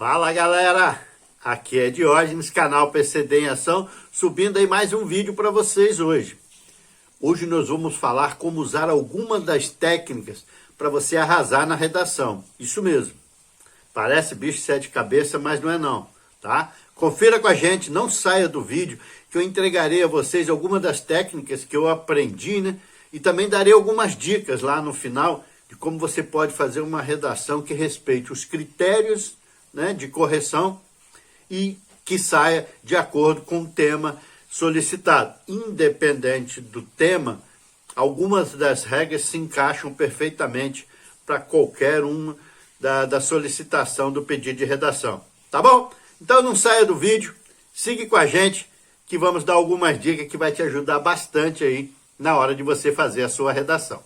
Fala galera, aqui é Diógenes, canal PCD em Ação, subindo aí mais um vídeo para vocês hoje. Hoje nós vamos falar como usar algumas das técnicas para você arrasar na redação. Isso mesmo, parece bicho de sete cabeças, mas não é não, tá? Confira com a gente, não saia do vídeo, que eu entregarei a vocês algumas das técnicas que eu aprendi, né? E também darei algumas dicas lá no final de como você pode fazer uma redação que respeite os critérios, né, de correção e que saia de acordo com o tema solicitado. Independente do tema, algumas das regras se encaixam perfeitamente para qualquer uma da solicitação do pedido de redação. Tá bom? Então não saia do vídeo, siga com a gente que vamos dar algumas dicas que vai te ajudar bastante aí na hora de você fazer a sua redação.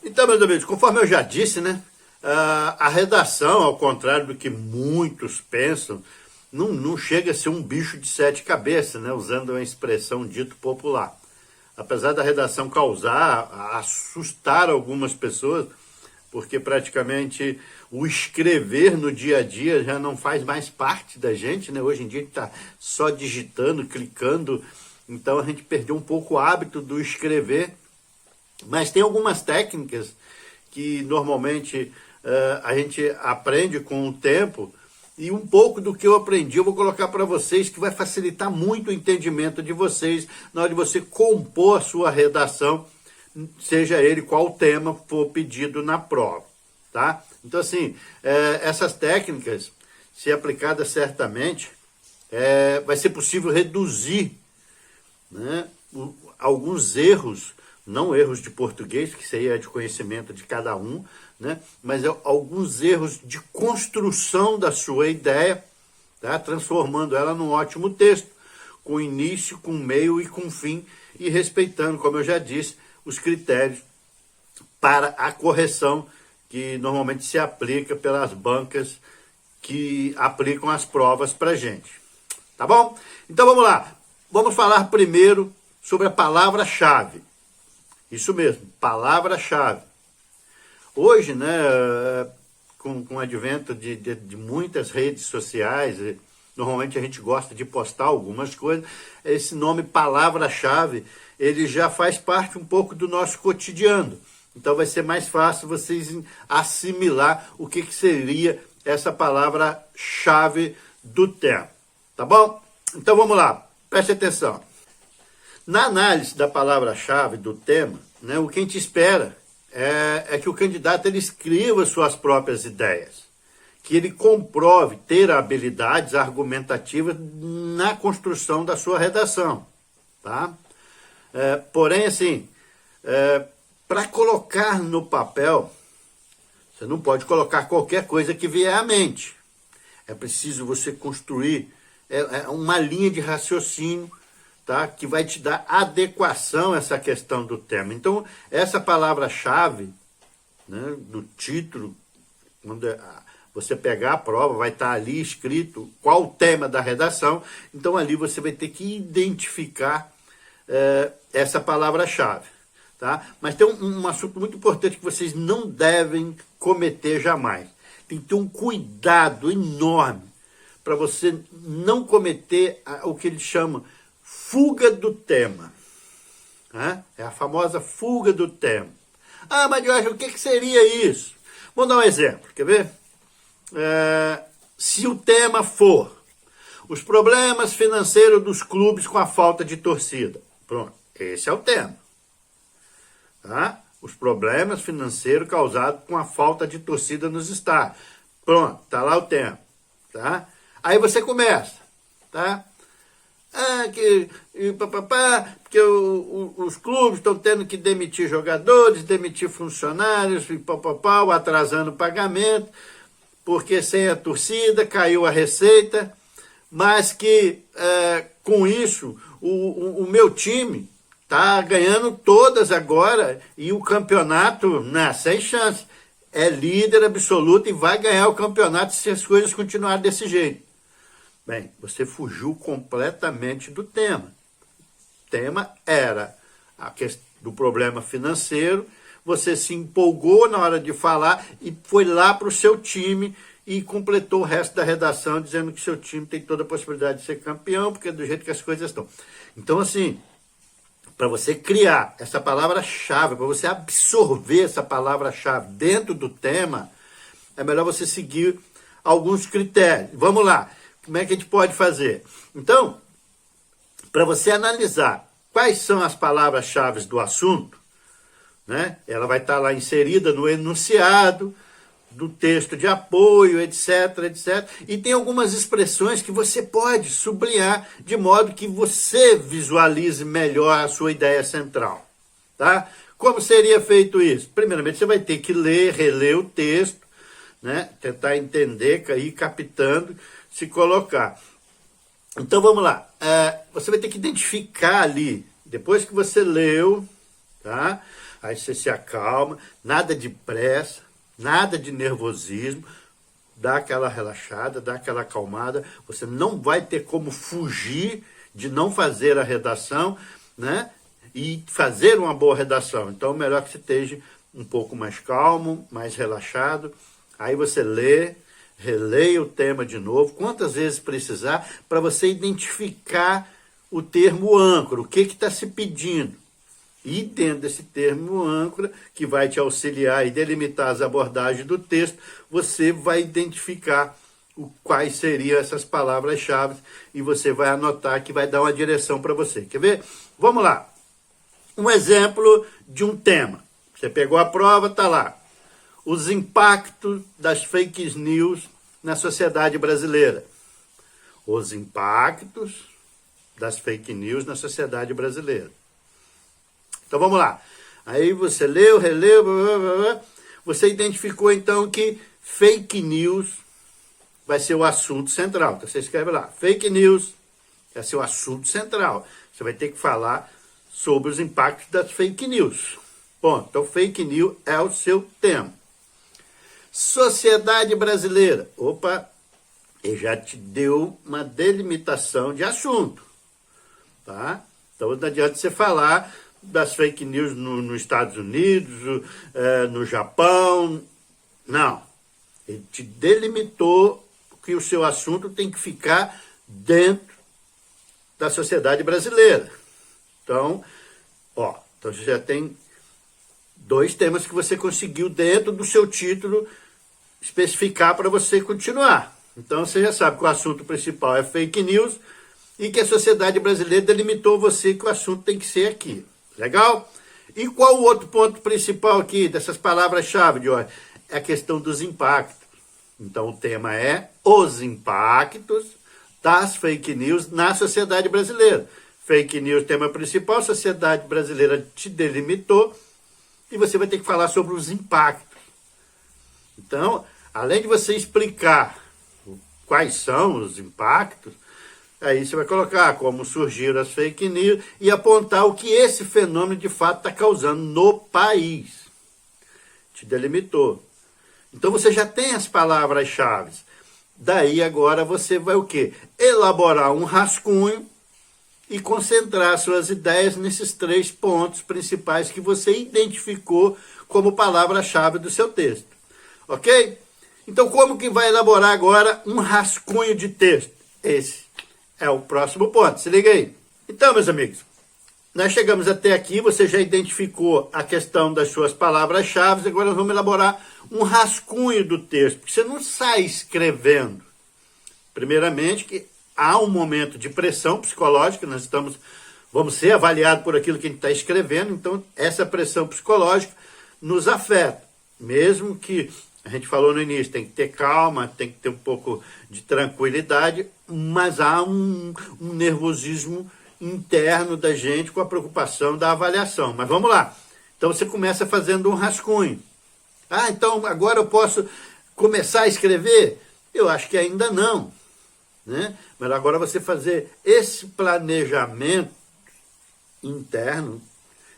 Então, meus amigos, conforme eu já disse, né? A redação, ao contrário do que muitos pensam, não chega a ser um bicho de sete cabeças, né? Usando uma expressão dito popular. Apesar da redação causar, assustar algumas pessoas, porque praticamente o escrever no dia a dia já não faz mais parte da gente, né? Hoje em dia a gente está só digitando, clicando, então a gente perdeu um pouco o hábito do escrever, mas tem algumas técnicas que normalmente a gente aprende com o tempo, e um pouco do que eu aprendi eu vou colocar para vocês, que vai facilitar muito o entendimento de vocês na hora de você compor a sua redação, seja ele qual tema for pedido na prova, tá? Então assim, essas técnicas, se aplicadas certamente, vai ser possível reduzir, né, alguns erros, não erros de português, que isso aí é de conhecimento de cada um, né? Mas alguns erros de construção da sua ideia, tá? Transformando ela num ótimo texto, com início, com meio e com fim, e respeitando, como eu já disse, os critérios para a correção que normalmente se aplica pelas bancas que aplicam as provas para a gente. Tá bom? Então vamos lá. Vamos falar primeiro sobre a palavra-chave. Isso mesmo, palavra-chave. Hoje, né, com o advento de muitas redes sociais, normalmente a gente gosta de postar algumas coisas, esse nome palavra-chave, ele já faz parte um pouco do nosso cotidiano. Então vai ser mais fácil vocês assimilar o que seria essa palavra-chave do tema. Tá bom? Então vamos lá, preste atenção. Na análise da palavra-chave do tema, né, o que a gente espera é que o candidato ele escreva suas próprias ideias, que ele comprove ter habilidades argumentativas na construção da sua redação. Tá? Porém, assim, para colocar no papel, você não pode colocar qualquer coisa que vier à mente. É preciso você construir uma linha de raciocínio, tá? Que vai te dar adequação a essa questão do tema. Então, essa palavra-chave, né, do título, quando você pegar a prova, vai estar ali escrito qual o tema da redação. Então, ali você vai ter que identificar essa palavra-chave. Tá? Mas tem um assunto muito importante que vocês não devem cometer jamais. Tem que ter um cuidado enorme para você não cometer o que eles chamam fuga do tema. É a famosa fuga do tema. Ah, mas Jorge, o que seria isso? Vou dar um exemplo, quer ver? Se o tema for os problemas financeiros dos clubes com a falta de torcida. Pronto, esse é o tema. Tá? Os problemas financeiros causados com a falta de torcida nos estádios. Pronto, tá lá o tema. Tá? Aí você começa, tá? Porque os clubes estão tendo que demitir jogadores, demitir funcionários, atrasando o pagamento, porque sem a torcida caiu a receita, mas que com isso o meu time está ganhando todas agora e o campeonato, sem chance, é líder absoluto e vai ganhar o campeonato se as coisas continuarem desse jeito. Bem, você fugiu completamente do tema. O tema era a questão do problema financeiro, você se empolgou na hora de falar e foi lá para o seu time e completou o resto da redação dizendo que seu time tem toda a possibilidade de ser campeão, porque é do jeito que as coisas estão. Então, assim, para você criar essa palavra-chave, para você absorver essa palavra-chave dentro do tema, é melhor você seguir alguns critérios. Vamos lá, como é que a gente pode fazer? Então, para você analisar quais são as palavras-chave do assunto, né? Ela vai estar lá inserida no enunciado, do texto de apoio, etc, etc. E tem algumas expressões que você pode sublinhar de modo que você visualize melhor a sua ideia central, tá? Como seria feito isso? Primeiramente, você vai ter que ler, reler o texto, né? Tentar entender, ir captando, se colocar. Então, vamos lá. Você vai ter que identificar ali, depois que você leu, tá? Aí você se acalma, nada de pressa, nada de nervosismo, dá aquela relaxada, dá aquela acalmada. Você não vai ter como fugir de não fazer a redação, né? E fazer uma boa redação. Então, melhor que você esteja um pouco mais calmo, mais relaxado. Aí você lê, releia o tema de novo, quantas vezes precisar, para você identificar o termo âncora, o que está se pedindo. E dentro desse termo âncora, que vai te auxiliar e delimitar as abordagens do texto, você vai identificar quais seriam essas palavras-chave e você vai anotar que vai dar uma direção para você. Quer ver? Vamos lá. Um exemplo de um tema. Você pegou a prova, está lá. Os impactos das fake news na sociedade brasileira. Os impactos das fake news na sociedade brasileira. Então vamos lá. Aí você leu, releu, blá, blá, blá. Você identificou então que fake news vai ser o assunto central. Então você escreve lá, fake news vai ser o assunto central. Você vai ter que falar sobre os impactos das fake news. Ponto. Então fake news é o seu tema. Sociedade brasileira. Opa, ele já te deu uma delimitação de assunto. Tá? Então não adianta você falar das fake news nos Estados Unidos, no Japão. Não. Ele te delimitou que o seu assunto tem que ficar dentro da sociedade brasileira. Então, então você já tem 2 temas que você conseguiu dentro do seu título especificar para você continuar. Então você já sabe que o assunto principal é fake news e que a sociedade brasileira delimitou você que o assunto tem que ser aqui. Legal? E qual o outro ponto principal aqui dessas palavras-chave de hoje? É a questão dos impactos. Então o tema é os impactos das fake news na sociedade brasileira. Fake news, tema principal, sociedade brasileira te delimitou e você vai ter que falar sobre os impactos. Então, além de você explicar quais são os impactos, aí você vai colocar como surgiram as fake news e apontar o que esse fenômeno de fato está causando no país. Te delimitou. Então você já tem as palavras-chave. Daí agora você vai o quê? Elaborar um rascunho e concentrar suas ideias nesses 3 pontos principais que você identificou como palavra-chave do seu texto. Ok? Então como que vai elaborar agora um rascunho de texto? Esse é o próximo ponto, se liga aí. Então, meus amigos, nós chegamos até aqui, você já identificou a questão das suas palavras-chave, agora nós vamos elaborar um rascunho do texto, porque você não sai escrevendo. Primeiramente, que há um momento de pressão psicológica, vamos ser avaliados por aquilo que a gente está escrevendo, então essa pressão psicológica nos afeta, mesmo que a gente falou no início, tem que ter calma, tem que ter um pouco de tranquilidade, mas há um nervosismo interno da gente com a preocupação da avaliação. Mas vamos lá. Então você começa fazendo um rascunho. Então agora eu posso começar a escrever? Eu acho que ainda não. Né? Mas agora você fazer esse planejamento interno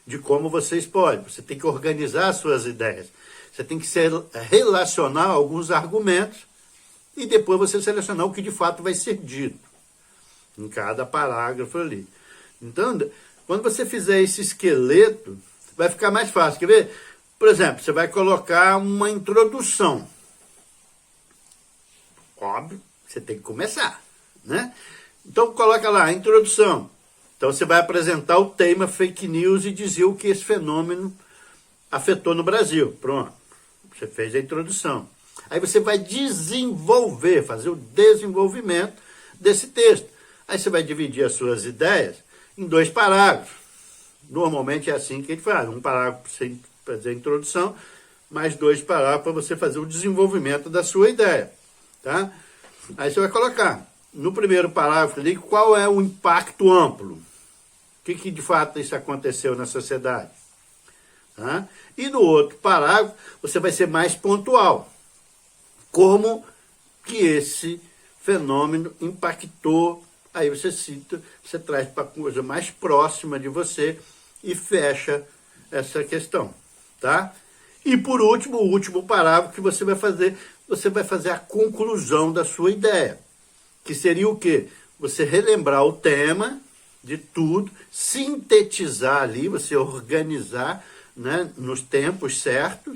de como vocês podem. Você tem que organizar suas ideias. Você tem que relacionar alguns argumentos e depois você selecionar o que de fato vai ser dito em cada parágrafo ali. Então, quando você fizer esse esqueleto, vai ficar mais fácil. Quer ver? Por exemplo, você vai colocar uma introdução. óbvio, você tem que começar, né? Então coloca lá, introdução. Então você vai apresentar o tema fake news e dizer o que esse fenômeno afetou no Brasil. Pronto, você fez a introdução. Aí você vai desenvolver, fazer o desenvolvimento desse texto. Aí você vai dividir as suas ideias em 2 parágrafos. Normalmente é assim que a gente faz. Um parágrafo para você fazer a introdução, mais 2 parágrafos para você fazer o desenvolvimento da sua ideia. Tá? Aí você vai colocar, no primeiro parágrafo ali, qual é o impacto amplo. O que de fato isso aconteceu na sociedade. Tá? E no outro parágrafo, você vai ser mais pontual. Como que esse fenômeno impactou. Aí você cita, você traz para a coisa mais próxima de você e fecha essa questão, tá? E por último, o último parágrafo que você vai fazer a conclusão da sua ideia, que seria o quê? Você relembrar o tema de tudo, sintetizar ali, você organizar, né, nos tempos certos.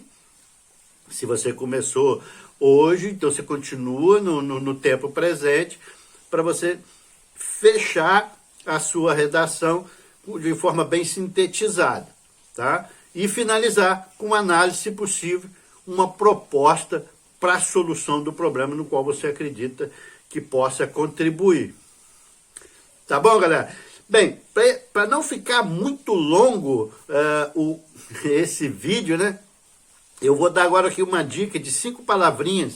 Se você começou hoje, então você continua no tempo presente, para você fechar a sua redação de forma bem sintetizada, tá? E finalizar com análise, se possível, uma proposta para a solução do problema no qual você acredita que possa contribuir. Tá bom, galera? Bem, para não ficar muito longo esse vídeo, né? Eu vou dar agora aqui uma dica de 5 palavrinhas,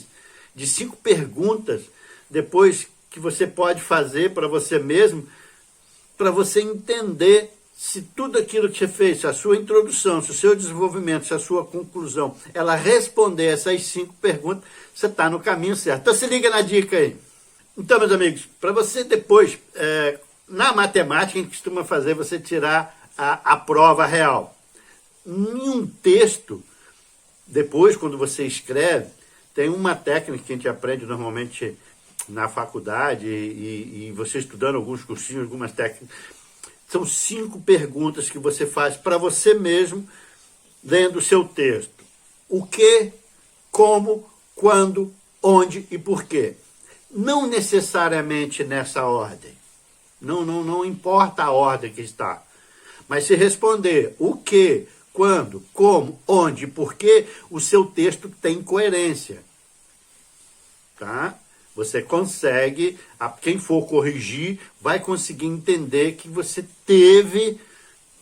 de 5 perguntas, depois que você pode fazer para você mesmo, para você entender se tudo aquilo que você fez, se a sua introdução, se o seu desenvolvimento, se a sua conclusão, ela responder essas 5 perguntas, você está no caminho certo. Então se liga na dica aí. Então, meus amigos, para você depois, na matemática, a gente costuma fazer você tirar a prova real. Em um texto, depois, quando você escreve, tem uma técnica que a gente aprende normalmente na faculdade e você estudando alguns cursinhos, algumas técnicas. São 5 perguntas que você faz para você mesmo, lendo o seu texto. O que, como, quando, onde e por quê. Não necessariamente nessa ordem. Não importa a ordem que está. Mas se responder o que, quando, como, onde e por quê, o seu texto tem coerência. Tá? Você consegue, quem for corrigir, vai conseguir entender que você teve,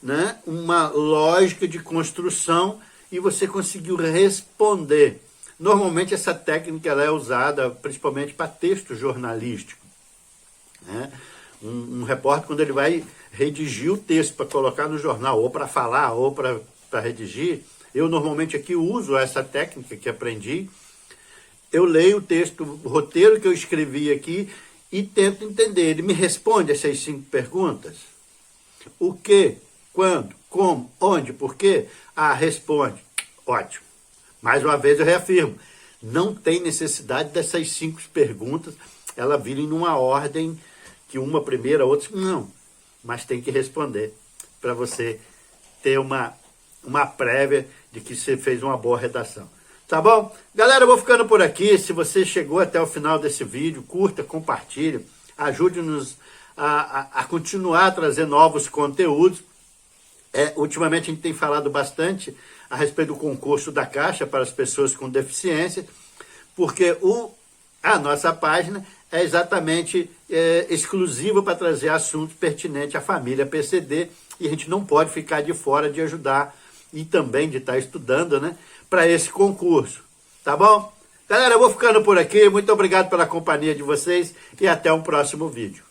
né, uma lógica de construção e você conseguiu responder. Normalmente essa técnica ela é usada principalmente para texto jornalístico. Né? Um repórter, quando ele vai redigir o texto para colocar no jornal, ou para falar, ou para redigir, eu normalmente aqui uso essa técnica que aprendi. Eu leio o texto, o roteiro que eu escrevi aqui e tento entender. Ele me responde essas 5 perguntas. O que, quando, como, onde, por quê? Ah, responde. Ótimo. Mais uma vez eu reafirmo, não tem necessidade dessas 5 perguntas, elas virem numa ordem que uma primeira, outra... Não, mas tem que responder para você ter uma prévia de que você fez uma boa redação. Tá bom? Galera, eu vou ficando por aqui. Se você chegou até o final desse vídeo, curta, compartilhe, ajude-nos a continuar a trazer novos conteúdos. Ultimamente a gente tem falado bastante a respeito do concurso da Caixa para as pessoas com deficiência, porque a nossa página é exatamente exclusiva para trazer assuntos pertinentes à família PCD, e a gente não pode ficar de fora de ajudar e também de estar estudando, né, para esse concurso. Tá bom? Galera, eu vou ficando por aqui. Muito obrigado pela companhia de vocês e até um próximo vídeo.